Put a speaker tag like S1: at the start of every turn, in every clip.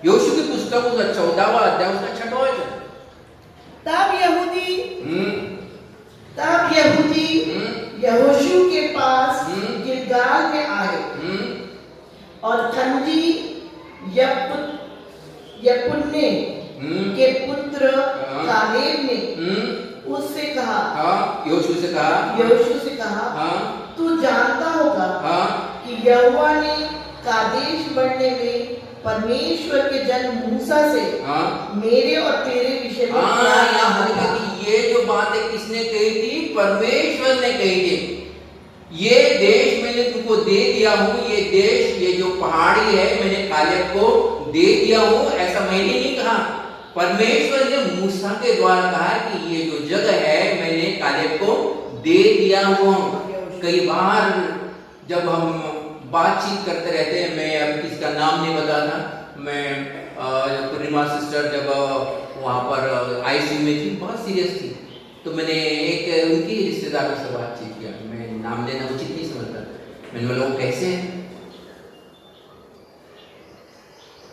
S1: यहोशू की पुस्तक उसका 14वां अध्याय उसका 6वां वचन।
S2: तब यहूदी यहोशू के पास गिलगाल में आए और खंजी यपुन्ने के पुत्र कालेब ने उससे कहा,
S1: यहोशू से कहा,
S2: तू जानता होगा कि यहोवा ने कादेश बढ़ने में परमेश्वर के जन मूसा से मेरे और तेरे विषय में
S1: कहा। ये जो बातें किसने कही थी? परमेश्वर ने कही थी। ये देश मैंने तुमको दे दिया हूँ, ये देश, ये जो पहाड़ी है मैंने कालेब को दे दिया हूँ, ऐसा मैंने नहीं कहा। परमेश्वर ने मूसा के द्वारा कहा कि ये जो जगह है मैंने कालेब को दे दिया हूँ। कई बार जब हम बातचीत करते रहते हैं, मैं अब किसका नाम नहीं बताना, मैं पूर्णिमा सिस्टर जब वहाँ पर आईसीयू में थी, बहुत सीरियस थी, तो मैंने एक उनकी रिश्तेदारों से बातचीत किया। मैं नाम लेना उचित नहीं समझता। मैंने बोला वो कैसे हैं,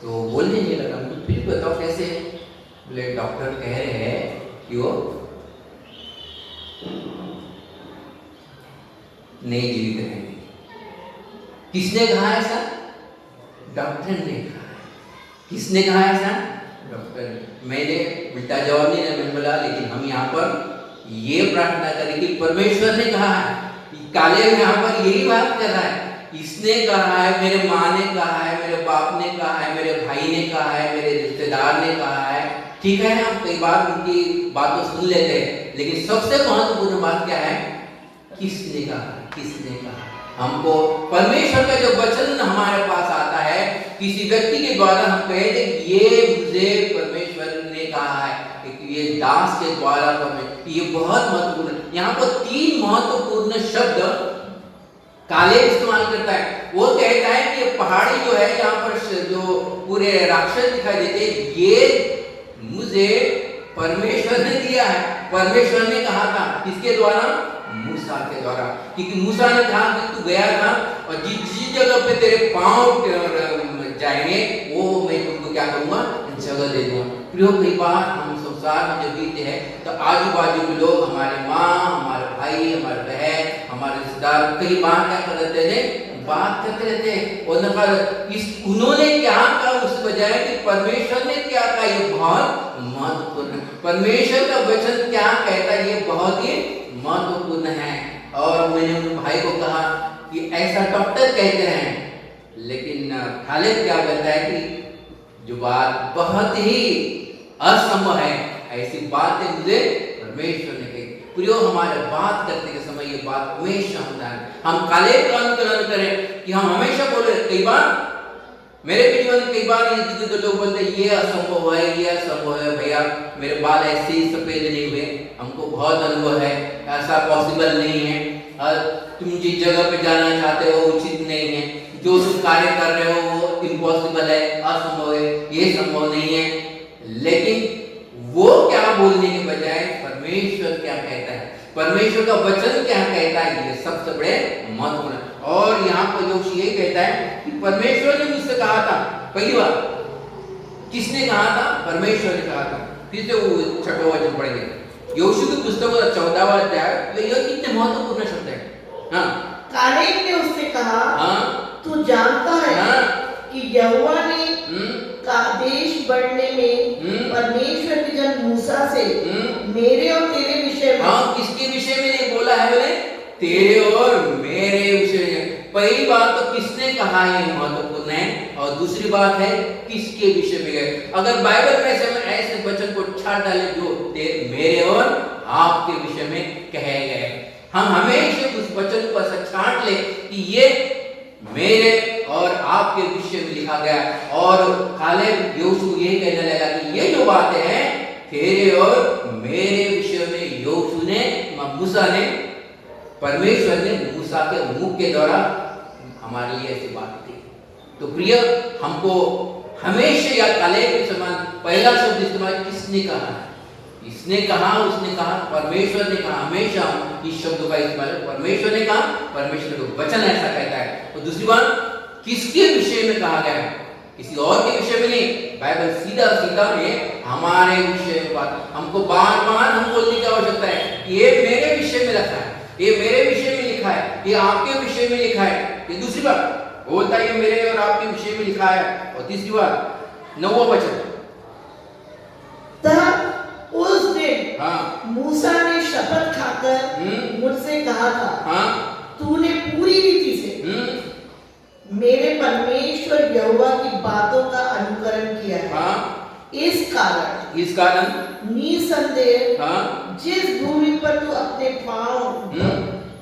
S1: तो बोलने नहीं लगा। मुझे फिर बताओ कैसे है? बोले डॉक्टर कह रहे हैं कि वो नहीं जीवित रहेंगे। किसने कहा ऐसा? डॉक्टर ने कहा। किसने कहा ऐसा? डॉक्टर ने। मैंने उल्टा जवाब नहीं दिया। मैंने बोला लेकिन हम यहाँ पर ये प्रार्थना करें कि परमेश्वर ने कहा है। कालेब यहाँ पर यही बात कर रहा है, इसने कहा है, मेरे माँ ने कहा है, मेरे बाप ने कहा है, मेरे भाई ने कहा है, मेरे रिश्तेदार ने कहा है। ठीक है, हम कई बार उनकी बातों सुन लेते हैं, लेकिन सबसे महत्वपूर्ण बात क्या है? किसने कहा? किसने कहा? हमको परमेश्वर का जो वचन हमारे पास आता है, किसी व्यक्ति के द्वारा हम कहे थे ये मुझे परमेश्वर ने कहा है, ये दास के द्वारा परमेश्वर, ये बहुत महत्वपूर्ण। यहाँ पर 3 महत्वपूर्ण शब्द कालेब इस्तेमाल करता है। वो कहता है कि पहाड़ी जो है यहाँ पर जो पूरे राक्षस दिखाई देते, ये मुझे परमेश्वर ने दिया है। परमेश्वर ने कहा था, किसके द्वारा? मूसा के द्वारा। क्योंकि मूसा ने कहा कि तू गया था और जिस जगह पे तेरे पांव जाएंगे वो मैं तुमको क्या करूंगा? जगह दे दूंगा। प्रियो, कई बार हम संसार में जब बीते हैं तो आजू बाजू के लोग, हमारे माँ, हमारे भाई, हमारे बहन, हमारे रिश्तेदार, कई बार क्या कर देते हैं? बात करते रहते हैं और उन्होंने क्या कहा उस बजाय कि परमेश्वर ने क्या कहा, ये बहुत महत्वपूर्ण। परमेश्वर का वचन क्या कहता है, ये बहुत ही महत्वपूर्ण है। और मैंने उन भाई को कहा कि ऐसा डॉक्टर कहते हैं, लेकिन कालेब क्या कहता है कि जो बात बहुत ही असंभव है, ऐसी बातें मुझे परमेश्वर ने कही। प्रियो, हमारे बात करने के समय ये बात हमेशा होता है, हम कालेब का अनुकरण करें कि हम हमेशा बोले। कई बार मेरे जीवन में कई बार ये लोग बोलते हैं ये असंभव है, ये असंभव है। भैया, मेरे बाल ऐसे ही सफेद नहीं हुए, हमको बहुत अनुभव है, ऐसा पॉसिबल नहीं है। तुम जिस जगह पे जाना चाहते हो उचित नहीं है, जो तुम कार्य कर रहे हो वो इम्पॉसिबल है, असंभव है, ये संभव नहीं है। लेकिन वो क्या बोलने के बजाय परमेश्वर क्या कहता है, परमेश्वर का वचन क्या कहता है, ये सबसे बड़े महत्वपूर्ण। और यहाँ पर जो ये कहता है कि परमेश्वर ने मुझसे कहा था, पहली बार किसने कहा था? परमेश्वर ने कहा था। फिर से वो 6वां वचन पढ़ेंगे, यहोशू की पुस्तक 14वां अध्याय। ये कितने महत्वपूर्ण शब्द है। हाँ,
S2: कालेब ने उससे कहा, तू जानता है कि यहोवा ने कादेश बढ़ने में परमेश्वर के जन मूसा से मेरे और तेरे विषय में। किसके विषय में नहीं बोला है? बोले तेरे और मेरे विषय में। पहली बात तो किसने कहा है महत्वपूर्ण है, और दूसरी बात है किसके विषय में है। अगर बाइबल में ऐसे वचन को छाट डाले जो मेरे और आपके विषय में कहे गए, हम हमेशा उस वचन को ऐसा छाट ले कि ये मेरे और आपके विषय में लिखा गया। और कालेब यहोशू ये कहने लगा कि ये जो बातें हैं तेरे और मेरे विषय में, यहोशू ने, मूसा ने, परमेश्वर ने मूसा के मुख के द्वारा हमारे लिए ऐसी बात की। तो प्रिय, हमको हमेशा या कालेब के समान पहला शब्द इस्तेमाल किसने कहा? इसने कहा, उसने कहा, परमेश्वर ने कहा। हमेशा इस शब्द का इस्तेमाल परमेश्वर ने कहा, परमेश्वर का वचन ऐसा कहता है। और दूसरी बात, किसके विषय में कहा गया है? किसी और के विषय में नहीं,
S1: बाइबल सीधा सीधा में हमारे विषय में बात, हमको बार बार हम बोलने की आवश्यकता है ये मेरे विषय में रखा है, ये मेरे विषय में लिखा है, ये आपके विषय में लिखा है। ये दूसरी बात बोलता है ये मेरे और आपके विषय में लिखा है। और तीसरी बात 9वां वचन,
S2: तब उस दिन
S1: हाँ
S2: मूसा ने शपथ खाकर मुझसे कहा था,
S1: हाँ
S2: तूने पूरी रीति से मेरे परमेश्वर यहोवा की बातों का अनुकरण किया है।
S1: हाँ
S2: इस कारण निसंदेह
S1: हाँ
S2: जिस भूमि पर तू अपने पांव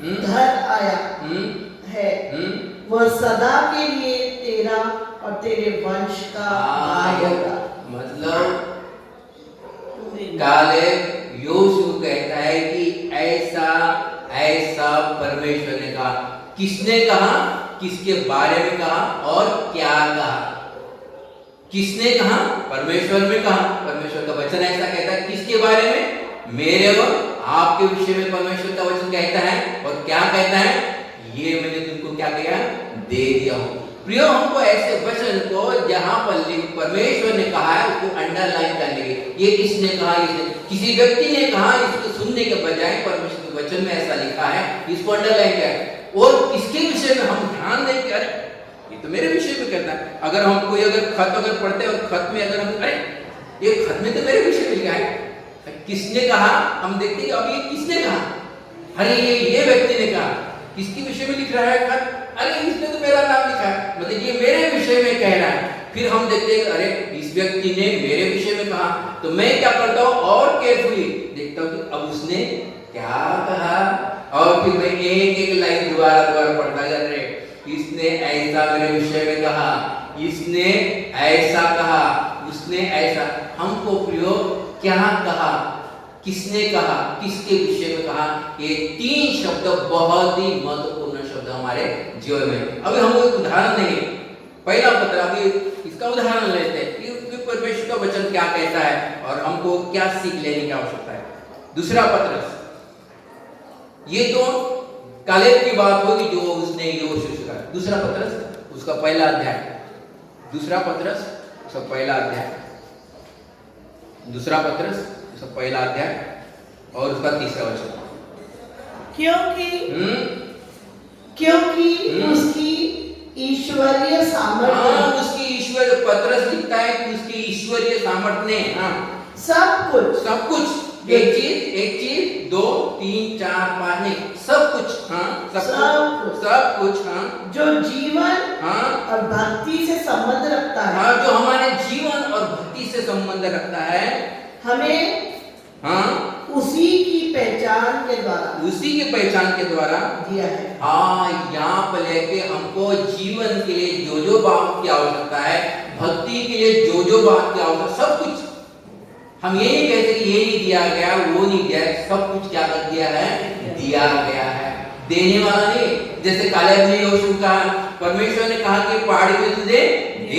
S2: धर आया है वह सदा के लिए तेरा और तेरे वंश का भाग होगा।
S1: मतलब कालेब योशू कहता है कि ऐसा ऐसा परमेश्वर ने कहा। किसने कहा, किसके बारे में कहा और क्या कहा? किसने कहा? परमेश्वर में कहा। परमेश्वर का वचन ऐसा कहता है। किसके बारे में? मेरे और आपके विषय में परमेश्वर का वचन कहता है। और क्या कहता है? ये मैंने तुमको क्या किया? दे दिया हूं। प्रियो, हमको ऐसे वचन को जहां पर परमेश्वर ने कहा है उसको अंडरलाइन कर लेंगे। ये किसने कहा? किसी व्यक्ति ने कहा, इसको सुनने के बजाय परमेश्वर के वचन में ऐसा लिखा है, इसको अंडरलाइन कर। और इसके विषय में हम ध्यान दें कि अरे ये तो मेरे विषय में कहता है। अगर हम कोई खत पढ़ते हैं और खत में अगर हम अरे ये खत में तो मेरे विषय में लिखा है, किसने कहा? हम देखते हैं अब ये किसने कहा? अरे ये व्यक्ति ने कहा। किसके विषय में लिख रहा है खत? अरे इसमें तो मेरा नाम लिखा है, मतलब ये मेरे विषय में कह रहा है। फिर हम देखते हैं अरे इस व्यक्ति ने मेरे विषय में कहा, तो मैं क्या करता हूँ और केयरफुली देखता हूँ कि अब उसने क्या कहा। और फिर मैं एक लाइन दोबारा पढ़ता जा रहे, इसने ऐसा मेरे विषय में कहा, इसने ऐसा कहा, उसने ऐसा। हमको प्रयोग क्या कहा, किसने कहा, किसके विषय में कहा, ये 3 शब्द बहुत ही महत्वपूर्ण शब्द हमारे जीवन में। अभी हम एक उदाहरण देंगे। पहला पत्र, अभी इसका उदाहरण लेते हैं कि परमेश्वर का वचन क्या कहता है और हमको क्या सीख लेने की आवश्यकता है। दूसरा पत्र, ये तो कालेब की बात होगी जो उसने योशू से कहा। दूसरा पत्र उसका पहला अध्याय, दूसरा पत्र उसका पहला अध्याय, दूसरा पत्र उसका पहला अध्याय और उसका तीसरा वचन।
S2: क्योंकि उसकी ईश्वरीय सामर्थ्य,
S1: उसकी ईश्वरीय पत्रस लिखता है कि उसकी ईश्वरीय सामर्थ्य ने सब कुछ एक चीज 2 3 4 5 नहीं, सब कुछ सब कुछ
S2: जो जीवन और भक्ति से संबंध रखता है,
S1: जो हमारे जीवन और भक्ति से संबंध रखता है, हमें
S2: उसी की पहचान के द्वारा दिया है।
S1: यहाँ पर लेके हमको जीवन के लिए जो बात की आवश्यकता है, भक्ति के लिए जो बात की आवश्यकता, सब कुछ। हम ये नहीं कहते कि ये नहीं दिया गया, वो नहीं दिया, सब कुछ क्या कर दिया है? दिया गया है। देने वाला नहीं। जैसे कालेब ने योशू का, परमेश्वर ने कहा कि पहाड़ी में तुझे दे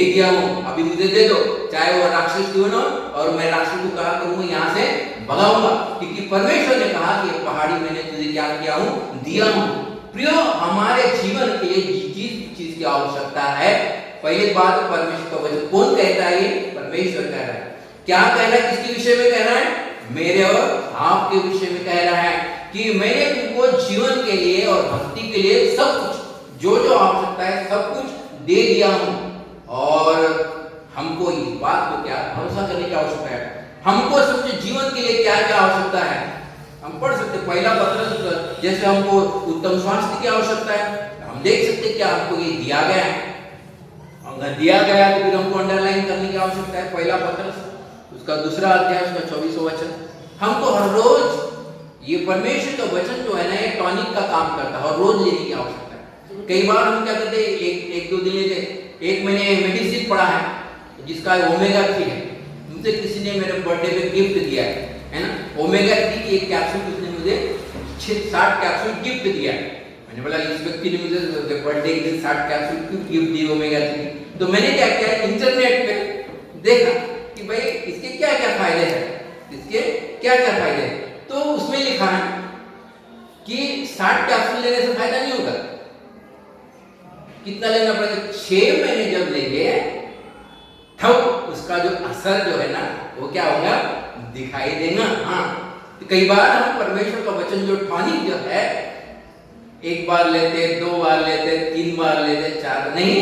S1: दिया हूँ, अभी मुझे दे दो, चाहे वो राक्षस क्यों ना, और मैं राक्षस को कहा करूँगा यहाँ से भगाऊंगा, क्योंकि परमेश्वर ने कहा कि पहाड़ी मैंने तुझे क्या किया हूँ? दिया हूँ। प्रियो, हमारे जीवन के लिए जिस चीज की आवश्यकता है, पहली बात परमेश्वर का वचन कौन कहता है? परमेश्वर कह रहा है। क्या कह रहा है? किसके विषय में कह रहा है? मेरे और आपके विषय में कह रहा है कि मैंने तुमको जीवन के लिए और भक्ति के लिए सब कुछ जो आवश्यकता है सब कुछ दे दिया हूं। और हमको इस बात को क्या भरोसा करने की आवश्यकता है? हमको सबसे जीवन के लिए क्या क्या आवश्यकता है? हम पढ़ सकते पहला पत्र, जैसे हमको उत्तम स्वास्थ्य की आवश्यकता है, हम देख सकते क्या हमको ये दिया गया है। अगर दिया गया तो फिर हमको अंडरलाइन करने की आवश्यकता है। पहला पत्र उसका दूसरा अध्याय उसका 24वां वचन। हमको हर रोज ये परमेश्वर का वचन जो है ना, ये टॉनिक का काम करता है, हर रोज लेने की आवश्यकता है। कई बार हम क्या करते हैं, एक 2 दिन लेते। एक मैंने मेडिसिन पढ़ा है जिसका ओमेगा 3 है, मुझे किसी ने मेरे बर्थडे पे गिफ्ट दिया है ना, ओमेगा 3 की एक कैप्सूल उसने मुझे 60 कैप्सूल गिफ्ट दिया है। मैंने बोला इस व्यक्ति ने मुझे बर्थडे के दिन 60 कैप्सूल क्यों गिफ्ट दी ओमेगा 3? तो मैंने क्या किया, इंटरनेट पे देखा कि भाई इसके क्या क्या फायदे हैं, इसके क्या क्या फायदे हैं। तो उसमें लिखा है कि 60 कैप्सूल लेने से फायदा नहीं होगा। कितना लेना पड़ेगा? 6 महीने जब लेंगे तब उसका जो असर जो है ना वो क्या होगा, दिखाई देगा। हाँ, तो कई बार हम परमेश्वर का वचन जो टॉनिक जो है, एक बार लेते, 2 बार लेते, 3 बार लेते, 4 नहीं,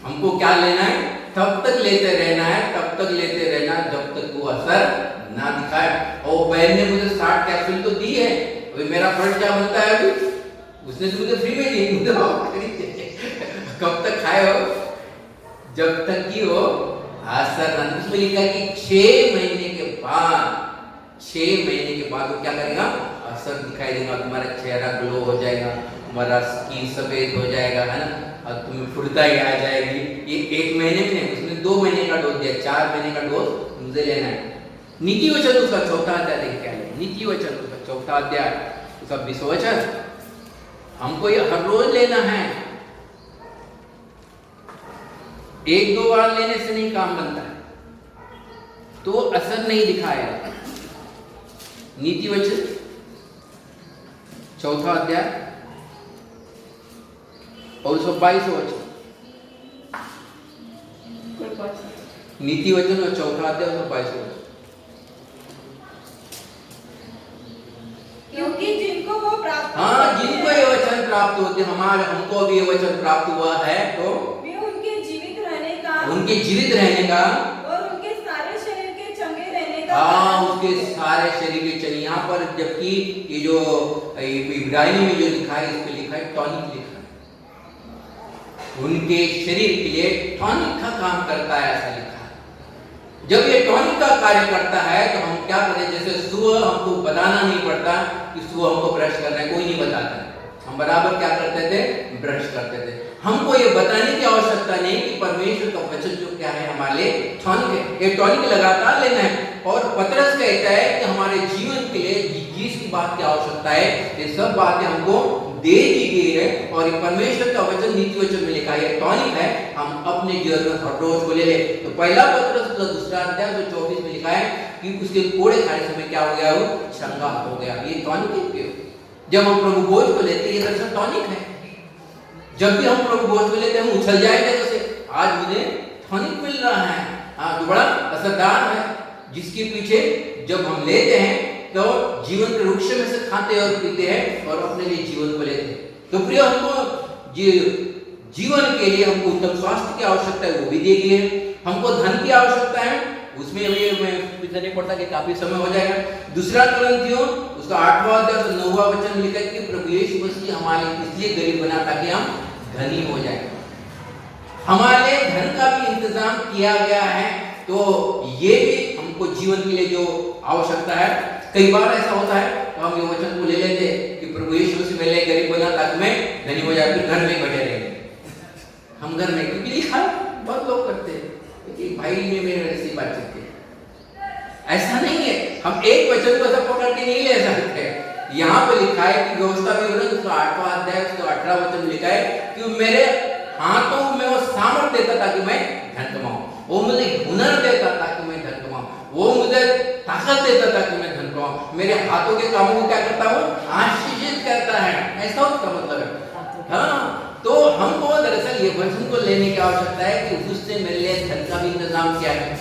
S1: हमको क्या लेना है, तब तक लेते रहना है, तब तक लेते रहना जब तक वो असर ना दिखाए। और बहन ने मुझे 60 कैप्सूल तो दी है, अभी मेरा फर्ज क्या बनता है, अभी उसने तो मुझे फ्री में दी, कब तक खाए हो, जब तक कि वो असर ना। उसमें लिखा है कि 6 महीने के बाद, 6 महीने के बाद वो क्या करेगा, असर दिखाई देगा, तुम्हारा चेहरा ग्लो हो जाएगा, तुम्हारा स्किन सफेद हो जाएगा, है ना, और तुम्हें फुर्ताई आ जाएगी। ये 1 महीने में नहीं, उसने 2 महीने का डोज दिया, 4 महीने का डोज मुझे लेना है। नीति वचन उसका 4था अध्याय देख क्या है, नीति वचन उसका 4था अध्याय उसका 20वां वचन, हमको ये हर रोज लेना है। 1-2 बार लेने से नहीं काम बनता है, तो असर नहीं दिखाएगा। नीति वचन 4था अध्याय और 22वां वचन, नीति वचन और 4था अध्याय और 22वां वचन।
S3: क्योंकि जिनको वो प्राप्त,
S1: हाँ, जिनको ये वचन प्राप्त होते, हमारे हमको भी ये वचन प्राप्त हुआ है, तो
S3: वे उनके जीवित रहने का,
S1: उनके जीवित रहने का
S3: और उनके सारे शरीर के चंगे रहने का,
S1: हाँ, उसके सारे शरीर के चलिए। यहाँ पर जबकि ये जो इब्रानी में जो लिखा है, इस पे लिखा है टॉनिक लिखा है, उनके शरीर के लिए टॉनिक का काम करता है, ऐसा लिखा है। जब ये टॉनिक का कार्य करता है तो हम क्या करें, जैसे सुबह हमको बताना नहीं पड़ता कि सुबह हमको ब्रश करना है, कोई नहीं बताता, हम बराबर क्या करते थे, ब्रश करते थे। हमको ये बताने की आवश्यकता नहीं कि परमेश्वर का वचन जो क्या है हमारे लिए टॉनिक है, ये टॉनिक लगातार लेना है। और पतरस कहता है कि हमारे जीवन के लिए जिसकी बात की आवश्यकता है, ये सब बातें हमको दे दी गई है। और ये परमेश्वर का वचन नीति वचन में लिखा है, टॉनिक है, हम अपने जीवन में हर रोज को ले ले। तो पहला पतरस का 2 अध्याय 24 में लिखा है कि उसके कोड़े खाने समय क्या हो गया, वो चंगा हो गया। ये टॉनिक है। जब हम प्रभु भोज को लेते हैं, ये दरअसल टॉनिक है। जब भी हम प्रभु भोज को लेते हैं, हम उछल जाएंगे, जैसे आज मुझे टॉनिक मिल रहा है, हाँ, जो बड़ा असरदार है, जिसके पीछे जब हम लेते हैं तो जीवन के वृक्ष में से खाते और पीते हैं और अपने लिए जीवन को लेते हैं। तो प्रिय, हमको जीवन के लिए हमको उत्तम स्वास्थ्य की आवश्यकता है, वो भी दी गई है। हमको धन की आवश्यकता है, उसमें अभी मैं पीछे नहीं पड़ता कि काफी समय हो जाएगा। 2 कुरिन्थियों उसका 8वां अध्याय और 9वां वचन में लिखा है कि प्रभु यीशु मसीह हमारे इसलिए गरीब बना ताकि हम धनी हो जाए। हमारे धन का भी इंतजाम किया गया है, तो ये भी हमको जीवन के लिए जो आवश्यकता है। कई बार ऐसा होता है तो हम ये वचन को ले लेते कि प्रभु यीशु मसीह मेरे लिए गरीब बना ताकि मैं धनी हो जाए, फिर घर में बैठे रहेंगे हम घर में, क्योंकि लिखा बहुत लोग करते हैं कि भाई ने मेरे ऐसी बातचीत की। ऐसा नहीं है, हम एक वचन को ऐसा पकड़ के नहीं ले सकते। यहाँ पे लिखा है कि व्यवस्था विवरण उसका 8वां अध्याय उसका 18वां वचन में लिखा है कि मेरे हाथों में वो सामर्थ देता ताकि मैं धन कमाऊं, वो मुझे हुनर देता ताकि मैं धन कमाऊं, वो मुझे ताकत देता ताकि मैं धन कमाऊं, मेरे हाथों के कामों को क्या करता हूँ, आशीषित करता है, ऐसा उसका मतलब है। हाँ, तो हमको दरअसल ये वचन को लेने की आवश्यकता है कि उससे मेरे लिए धन का भी इंतजाम किया है।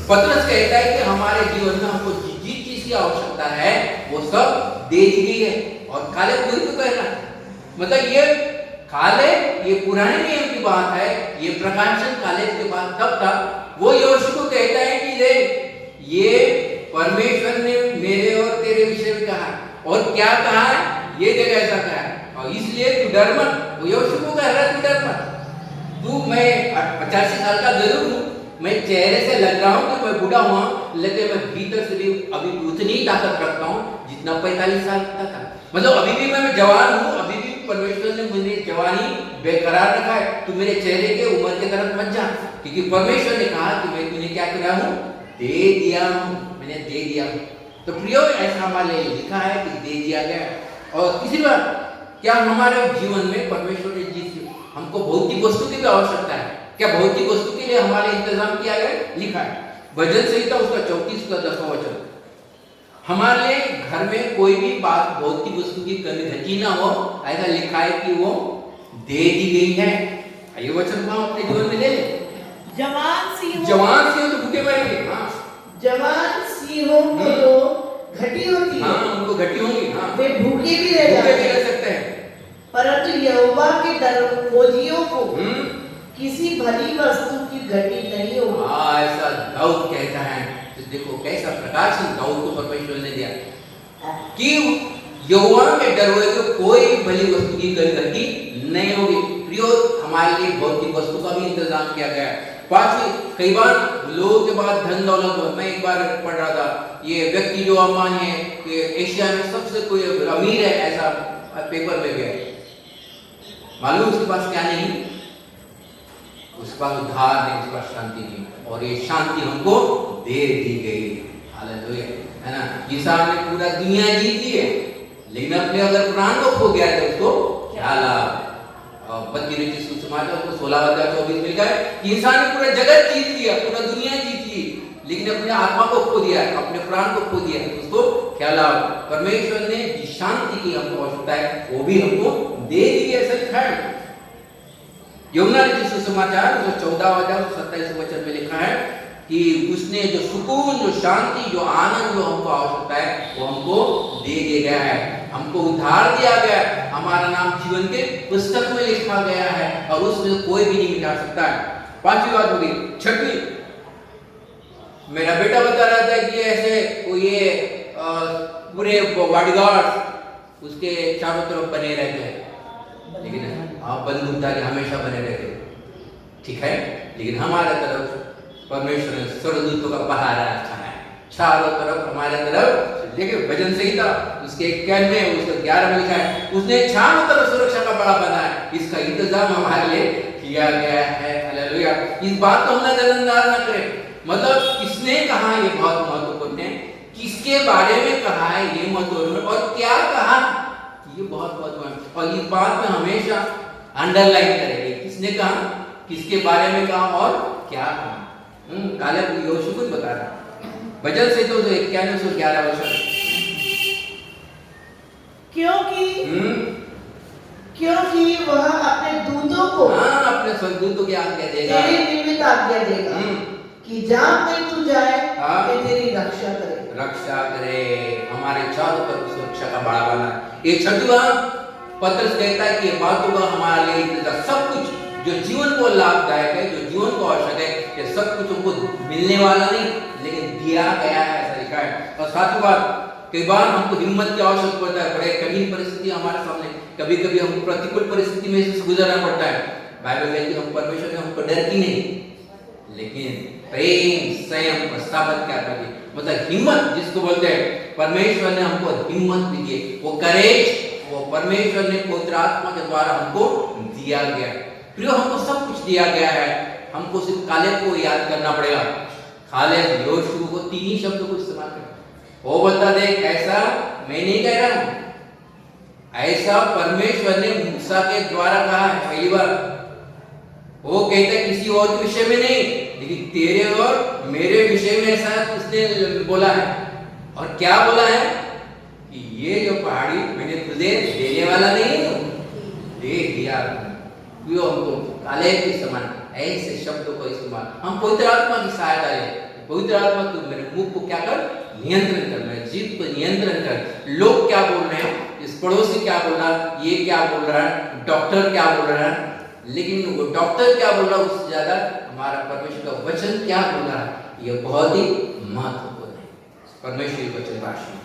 S1: पतरस कहता है कि हमारे जीवन में हमको जिस चीज की आवश्यकता है वो सब दे दी गई है। और काले कोई तो कह रहा है, मतलब ये काले, ये पुराने नियम की बात है, ये प्रकाशन काले के बाद तब था। वो यहोशू को कहता है कि देख, ये परमेश्वर ने मेरे और तेरे विषय में कहा, और क्या कहा है, ये देख ऐसा कहा है, और इसलिए तू डर मत। वो यहोशू को कह रहा है तू डर मत, तू, मैं 85 साल का जरूर हूँ, मैं चेहरे से लग रहा हूँ कि मैं बूढ़ा हुआ, लेकिन मैं भीतर से भी अभी उतनी ही ताकत रखता हूँ जितना 45 साल का था। मतलब अभी भी मैं जवान हूँ, अभी भी परमेश्वर ने मुझे जवानी बेकरार रखा है। तू मेरे चेहरे के उम्र के तरफ मत जा, क्योंकि परमेश्वर ने कहा कि मैं तुझे क्या किया हूँ, दे दिया हूँ, मैंने दे दिया हूँ। तो प्रियो, ऐसा हमारे लिखा है कि दे दिया गया। और तीसरी बात, क्या हमारे जीवन में परमेश्वर ने जिस हमको भौतिक वस्तु की भी आवश्यकता है, क्या भौतिक वस्तु के लिए हमारे इंतजाम किया गया, लिखा है भजन संहिता उसका 34 का 10वां वचन, हमारे लिए घर में कोई भी बात भौतिक वस्तु की कमी घटी ना हो, ऐसा लिखा है कि वो दे दी गई है। ये वचन को हम अपने जीवन में ले लें।
S2: जवान सिंहों
S1: जवान सिंह तो भूखे मरेंगे। हाँ
S2: जवान सिंहों को तो घटी होती
S1: हाँ,
S2: है,
S1: उनको घटी होंगी। हाँ,
S2: वे भूखे भी रह
S1: भूखे
S2: जाते
S1: भी रह
S2: हैं,
S1: सकते हैं।
S2: परंतु यहोवा के खोजियों को
S1: हम्म,
S2: किसी भली वस्तु की घटी नहीं होगी।
S1: हाँ, ऐसा दाऊद कहता है। तो देखो कैसा प्रकाश दाऊद को परमेश्वर ने दिया कि यहोवा के डर हुए तो कोई भली वस्तु की घटी नहीं होगी। प्रियो, हमारे लिए भौतिक वस्तु का भी इंतजाम किया गया है। पांचवी, कई बार लोगों के पास धन दौलत हो। मैं एक बार पढ़ रहा था, ये व्यक्ति जो अम्बानी है कि एशिया में सबसे कोई अमीर है, ऐसा पेपर में गया। मालूम उसके पास क्या नहीं? उसके पास उद्धार नहीं, उसके पास शांति नहीं, और ये शांति हमको दे दी गई। हालेलुया, है ना। इंसान ने पूरा दुनिया जीत ली है, लेकिन अपने अगर प्राण को खो गया तो उसको क्या लाभ? बत्तीस सुसमाचार को 16:24 मिल गए कि इंसान ने पूरा जगत जीत लिया, पूरा दुनिया जीत ली, लेकिन अपने आत्मा को खो दिया, अपने प्राण को खो दिया, उसको क्या लाभ? परमेश्वर ने जिस शांति की हमको आवश्यकता है वो भी हमको दे दी है। ऐसा लिखा है यूहन्ना लिखित सुसमाचार जो 14:27 वचन में लिखा है कि उसने जो सुकून, जो शांति, जो आनंद जो हमको आवश्यकता है वो हमको दे दिया गया है, हमको उद्धार दिया गया है, हमारा नाम जीवन के पुस्तक में लिखा गया है और उसमें कोई भी नहीं मिटा सकता है। पांचवी बात होगी। छठवीं, मेरा बेटा बता रहा था कि ऐसे ये पूरे बॉडीगार्ड उसके चारों तरफ बने रहते हैं, लेकिन आप बंदूकधारी हमेशा बने रहते। ठीक है, लेकिन हमारे तरफ परमेश्वर ने स्वर्गदूतों का पहरा रखा है चारों तरफ हमारे तरफ। देखिए भजन संहिता उसके 91 में उसका 11 में लिखा है, उसने चारों तरफ सुरक्षा का बड़ा बना है, इसका इंतजाम हमारे लिए किया गया है। हालेलुया, इस बात को हम नजरअंदाज न करें। मतलब किसने कहा ये बहुत महत्वपूर्ण है, किसके बारे में कहा है ये महत्वपूर्ण, और क्या कहा ये बहुत महत्वपूर्ण है। और इस बात में हमेशा अंडरलाइन करेंगे, किसने कहा, किसके बारे में कहा और क्या कहा। काले योशु कुछ बता रहा भजन से तो 91-11 वचन,
S2: क्योंकि वह अपने दूतों को
S1: अपने स्वर्गदूतों की आज्ञा देगा,
S2: तेरे निमित्त आज्ञा देगा कि जहाँ कहीं तू जाए वे तेरी रक्षा करे। हमारे चारों तरफ सुरक्षा का बड़ा बना। ये छठवां पत्रस कहता है कि ये बातों का हमारे लिए इंतजार, सब कुछ जो जीवन को लाभदायक है, जो जीवन को आवश्यक है, ये सब कुछ हमको मिलने वाला नहीं लेकिन दिया गया है, ऐसा लिखा है। और सातवीं बात, कई बार हमको हिम्मत की आवश्यकता पड़ता है, बड़े कठिन परिस्थिति हमारे सामने, कभी कभी हमको प्रतिकूल परिस्थिति में से गुजरना पड़ता है। बाइबल कहती है हम परमेश्वर ने हमको डर की नहीं लेकिन प्रेम, संयम और साबत क्या करिए, मतलब हिम्मत जिसको बोलते हैं, परमेश्वर ने हमको हिम्मत दी है, वो करेज वो परमेश्वर ने पवित्र आत्मा के द्वारा हमको दिया गया। फिर हमको सब कुछ दिया गया है, हमको सिर्फ कालेब को याद करना पड़ेगा। कालेब योशू को 3 ही शब्दों को इस्तेमाल कर, वो बता दे ऐसा मैं नहीं कह रहा हूं, ऐसा परमेश्वर ने मूसा के द्वारा कहा है। पहली बार वो कहते किसी और के विषय में नहीं, लेकिन तेरे और मेरे विषय में ऐसा उसने बोला है। और क्या बोला है कि ये जो पहाड़ी मैंने तुझे देने वाला नहीं हूं, दे दिया। क्यों हमको काले के समान ऐसे शब्दों को इस्तेमाल, हम पवित्र आत्मा की सहायता ले, पवित्र आत्मा तू मेरे मुंह को क्या कर, नियंत्रण कर, मेरे जीभ को नियंत्रण कर। लोग क्या बोल रहे हैं, इस पड़ोसी क्या बोल रहा है, ये क्या बोल रहा है, डॉक्टर क्या बोल रहा है, लेकिन वो डॉक्टर क्या बोल रहा है उससे ज्यादा हमारा परमेश्वर का वचन क्या बोल रहा है, ये बहुत ही महत्वपूर्ण है। परमेश्वर वचन भाषण